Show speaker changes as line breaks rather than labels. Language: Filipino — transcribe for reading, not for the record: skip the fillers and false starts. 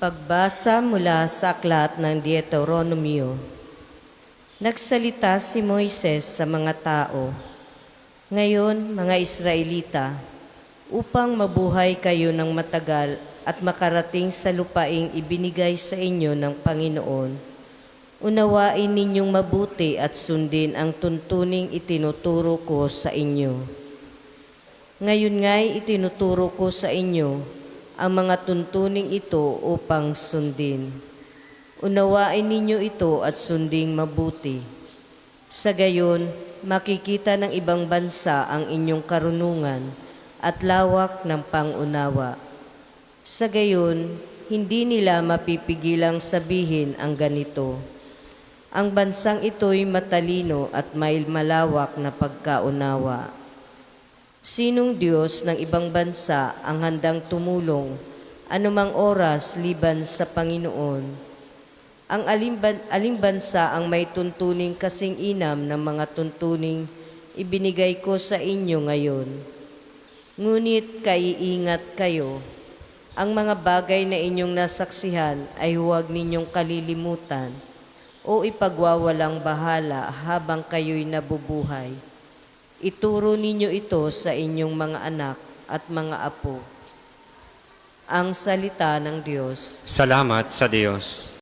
Pagbasa mula sa aklat ng Deuteronomio. Nagsalita si Moises sa mga tao, "Ngayon, mga Israelita, upang mabuhay kayo ng matagal at makarating sa lupaing ibinigay sa inyo ng Panginoon, unawain ninyong mabuti at sundin ang tuntuning itinuturo ko sa inyo. Ngayon nga'y itinuturo ko sa inyo ang mga tuntuning ito upang sundin. Unawain ninyo ito at sunding mabuti. Sa gayon, makikita ng ibang bansa ang inyong karunungan at lawak ng pangunawa. Sa gayon, hindi nila mapipigilang sabihin ang ganito, 'Ang bansang ito'y matalino at may malawak na pagkaunawa.' Sinong Diyos ng ibang bansa ang handang tumulong anumang oras liban sa Panginoon? Ang aling bansa ang may tuntuning kasing inam ng mga tuntuning ibinigay ko sa inyo ngayon. Ngunit kaiingat kayo, ang mga bagay na inyong nasaksihan ay huwag ninyong kalilimutan o ipagwawalang bahala habang kayo'y nabubuhay. Ituro ninyo ito sa inyong mga anak at mga apo." Ang salita ng Diyos.
Salamat sa Diyos.